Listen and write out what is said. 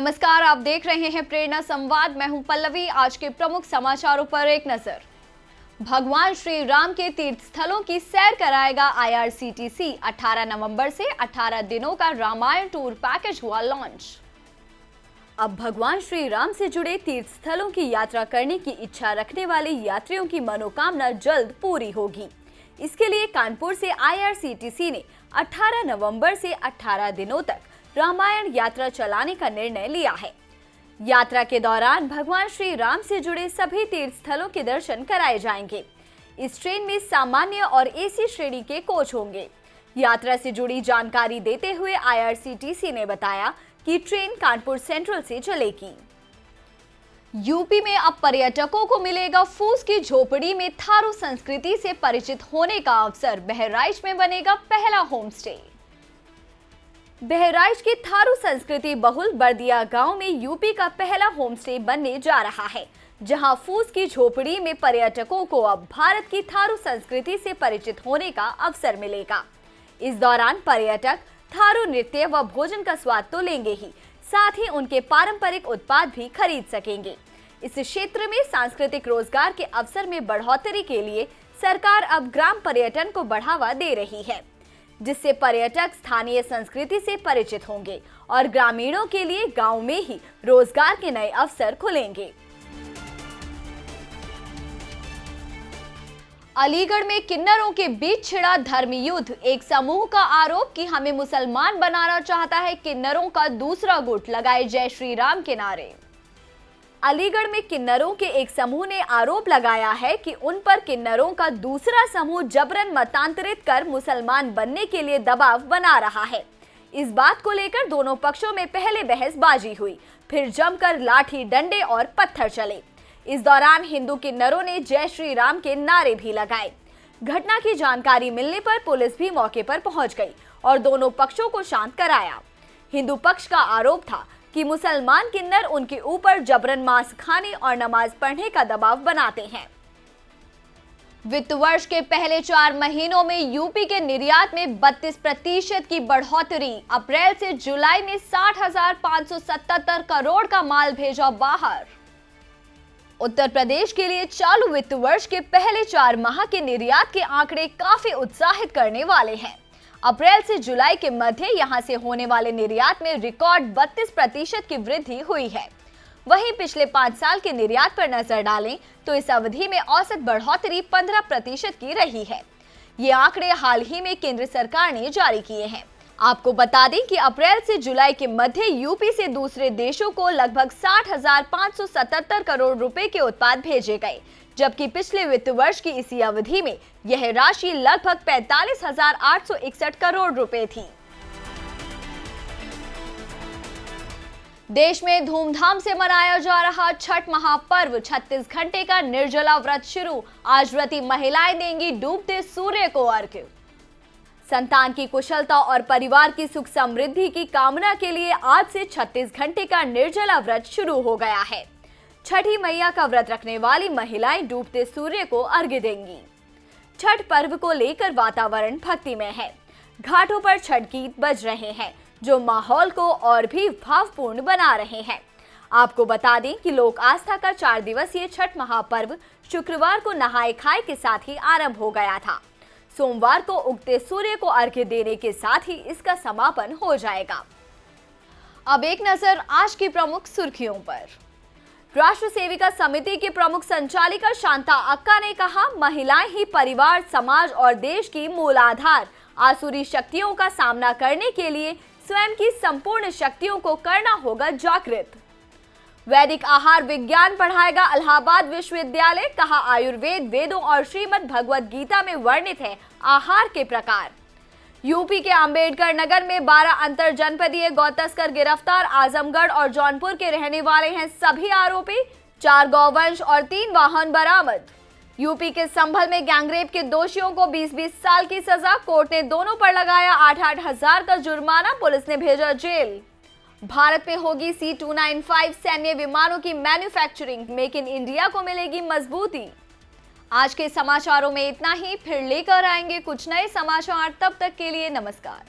नमस्कार, आप देख रहे हैं प्रेरणा संवाद। मैं हूं पल्लवी। आज के प्रमुख समाचारों पर एक नजर। भगवान श्री राम के तीर्थ स्थलों की सैर कराएगा आईआरसीटीसी। 18 नवंबर से 18 दिनों का रामायण टूर पैकेज हुआ लॉन्च। अब भगवान श्री राम से जुड़े तीर्थ स्थलों की यात्रा करने की इच्छा रखने वाले यात्रियों की मनोकामना जल्द पूरी होगी। इसके लिए कानपुर से आईआरसीटीसी ने 18 नवंबर से 18 दिनों तक रामायण यात्रा चलाने का निर्णय लिया है। यात्रा के दौरान भगवान श्री राम से जुड़े सभी तीर्थ स्थलों के दर्शन कराए जाएंगे। इस ट्रेन में सामान्य और एसी श्रेणी के कोच होंगे। यात्रा से जुड़ी जानकारी देते हुए आईआरसीटीसी ने बताया कि ट्रेन कानपुर सेंट्रल से चलेगी। यूपी में अब पर्यटकों को मिलेगा फूस की झोपड़ी में थारू संस्कृति से परिचित होने का अवसर। बहराइच में बनेगा पहला होम स्टे। बहराइच के थारू संस्कृति बहुल बर्दिया गांव में यूपी का पहला होम स्टे बनने जा रहा है, जहां फूस की झोपड़ी में पर्यटकों को अब भारत की थारू संस्कृति से परिचित होने का अवसर मिलेगा। इस दौरान पर्यटक थारू नृत्य व भोजन का स्वाद तो लेंगे ही, साथ ही उनके पारंपरिक उत्पाद भी खरीद सकेंगे। इस क्षेत्र में सांस्कृतिक रोजगार के अवसर में बढ़ोतरी के लिए सरकार अब ग्राम पर्यटन को बढ़ावा दे रही है, जिससे पर्यटक स्थानीय संस्कृति से परिचित होंगे और ग्रामीणों के लिए गांव में ही रोजगार के नए अवसर खुलेंगे। अलीगढ़ में किन्नरों के बीच छिड़ा धर्म युद्ध। एक समूह का आरोप कि हमें मुसलमान बनाना चाहता है किन्नरों का दूसरा गुट, लगाए जय श्री राम के नारे। अलीगढ़ में किन्नरों के एक समूह ने आरोप लगाया है कि उन पर किन्नरों का दूसरा समूह जबरन मतांतरित कर मुसलमान बनने के लिए दबाव बना रहा है। इस बात को लेकर दोनों पक्षों में पहले बहसबाजी हुई, फिर जमकर लाठी डंडे और पत्थर चले। इस दौरान हिंदू किन्नरों ने जय श्री राम के नारे भी लगाए। घटना की जानकारी मिलने पर पुलिस भी मौके पर पहुंच गई और दोनों पक्षों को शांत कराया। हिंदू पक्ष का आरोप था कि मुसलमान किन्नर उनके ऊपर जबरन मांस खाने और नमाज पढ़ने का दबाव बनाते हैं। वित्त वर्ष के पहले 4 महीनों में यूपी के निर्यात में 32% की बढ़ोतरी। अप्रैल से जुलाई में 60,577 करोड़ का माल भेजा बाहर। उत्तर प्रदेश के लिए चालू वित्त वर्ष के पहले 4 माह के निर्यात के आंकड़े काफी उत्साहित करने वाले हैं। अप्रैल से जुलाई के मध्य यहां से होने वाले निर्यात में रिकॉर्ड 32% की वृद्धि हुई है। वहीं पिछले 5 साल के निर्यात पर नजर डालें तो इस अवधि में औसत बढ़ोतरी 15% की रही है। ये आंकड़े हाल ही में केंद्र सरकार ने जारी किए हैं। आपको बता दें कि अप्रैल से जुलाई के मध्य यूपी से दूसरे देशों को लगभग 60,577 करोड़ रुपए के उत्पाद भेजे गए, जबकि पिछले वित्त वर्ष की इसी अवधि में यह राशि लगभग 45,861 करोड़ रुपए थी। देश में धूमधाम से मनाया जा रहा छठ महापर्व। 36 घंटे का निर्जला व्रत शुरू। आज व्रती महिलाएं देंगी डूबते सूर्य को अर्घ्य। संतान की कुशलता और परिवार की सुख समृद्धि की कामना के लिए आज से 36 घंटे का निर्जला व्रत शुरू हो गया है। छठी मैया का व्रत रखने वाली महिलाएं डूबते सूर्य को अर्घ्य देंगी। छठ पर्व को लेकर वातावरण भक्तिमय है। घाटों पर छठ गीत बज रहे हैं, जो माहौल को और भी भावपूर्ण बना रहे हैं। आपको बता दें कि लोक आस्था का 4 दिवसीय छठ महापर्व शुक्रवार को नहाए खाए के साथ ही आरंभ हो गया था। सोमवार को उगते सूर्य को अर्घ्य देने के साथ ही इसका समापन हो जाएगा। अब एक नजर आज की प्रमुख सुर्खियों पर। राष्ट्र सेविका समिति की प्रमुख संचालिका शांता अक्का ने कहा, महिलाएं ही परिवार, समाज और देश की मूल आधार। आसुरी शक्तियों का सामना करने के लिए स्वयं की संपूर्ण शक्तियों को करना होगा जागृत। वैदिक आहार विज्ञान पढ़ाएगा इलाहाबाद विश्वविद्यालय। कहा, आयुर्वेद, वेदों और श्रीमद् भगवद गीता में वर्णित है आहार के प्रकार। यूपी के अंबेडकर नगर में 12 अंतर जनपदीय गौ तस्कर गिरफ्तार। आजमगढ़ और जौनपुर के रहने वाले हैं सभी आरोपी। 4 गौवंश और 3 वाहन बरामद। यूपी के संभल में गैंगरेप के दोषियों को 20-20 साल की सजा। कोर्ट ने दोनों पर लगाया 8-8 हजार का जुर्माना। पुलिस ने भेजा जेल। भारत में होगी C-295 सैन्य विमानों की मैन्युफैक्चरिंग। मेक इन इंडिया को मिलेगी मजबूती। आज के समाचारों में इतना ही। फिर लेकर आएंगे कुछ नए समाचार। तब तक के लिए नमस्कार।